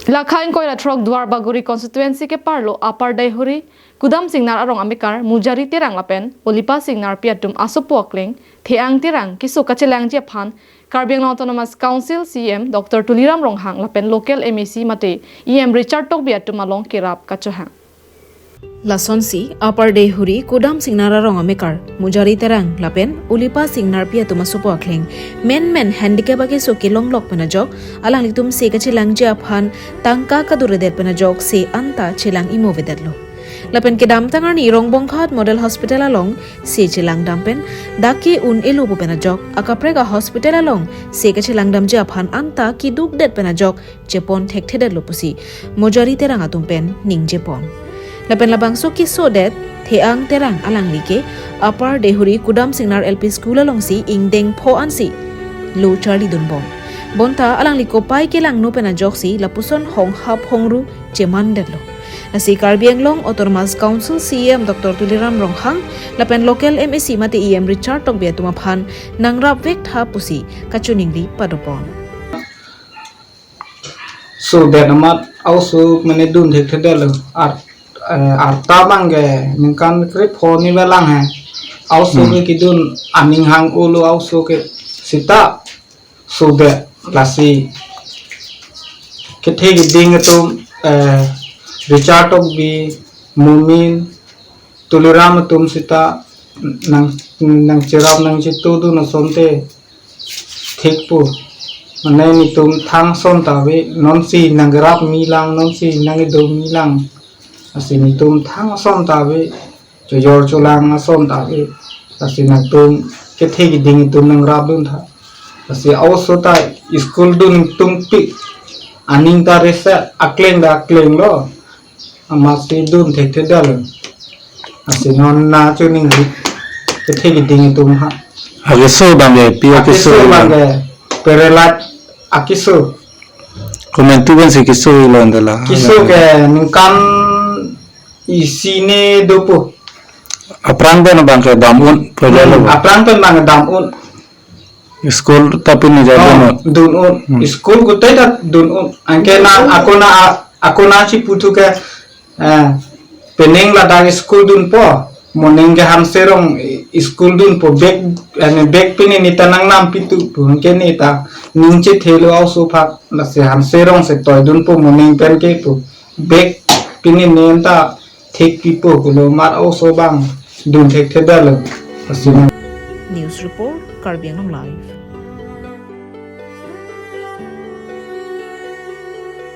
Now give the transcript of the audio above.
Lakhain koila trok Dwar Baguri constituency ke parlo Upper Daihuri Kudam Singnar arong amikar Mujari tirang lapen Olipa Singnar piatum asupokling Thiang tirang kisu kachelang Japan Karbiang Autonomous Council CM Dr. Tuliram Ronghang lapen local MEC mate EM Richard Tok biatum along kirap kachohang Lasonsi Upper Daihuri Kudam Singnar arong amikar Mujari tirang lapen Olipa Singnar piatum asupokling men handicap age soki longlok penajok alang litum se kachelang Japan tangka kaduredet penajok se anta chelang imovedetlo lapen ke dam tangar ni Rongbongkhat Model Hospital along se chelang dampen daki un elubu penajok akaprega hospital along se kachelang dam Japan anta ki dukdet penajok Jepon thekthedet lopusi Mujari terang atumpen ning Jepon lapen labang soki sodet theang terang alang like Upper Daihuri Kudam Singnar LP School along si ingdeng pho ansi Lu Charlie Dunbon bonta alang liko pai kelang no penajok si lapuson hong hap hongru chemandelo nasi Karbiang Long Autonomous Council CM Dr. Tuliram Ronghang lapen local MEC mate EM Richard Tok biatuma phan nangrap vek tha pusi kachuningli padopon so that amat also menedun thekthedel arta bangge ningkan krip phone ni belang hai also ke kidun aning hang ulu also ke sita so that lasi kethe giding to Richard Tok bi Mumin Tuliram tum sita nang cerap nang situ tu na sonte thikpu manai ni tum thang son tawe non si nangrap milang non si nangidom milang asini tum thang son tawe joyor chulang son tawe asina tum kethe giding tum nangrap dun tha asi also ta school dun tum pi aning ta resa akleng lo amasi dun thekthedal asinon na chuning kethe giding tum ha Agiso bangge pia kiso bangge perelat akiso komentuban si kiso ilondala kiso ke ningkan isine dopo aprang ben bangke damun pajalo aprang pen bang damun school tapi ni jadon dun school gutai dat dun angke na ako na chi putu ke peneng la dang school dun po morning ke ham serong school dun po bag pini ni tanang nam pitu po angke ni ta ningche thelo also phak la se ham serong se toy dun po morning pen ke po bag pini nenta thek pi po kulo mar also bang dun thek thedal asina News Report Karbiang Live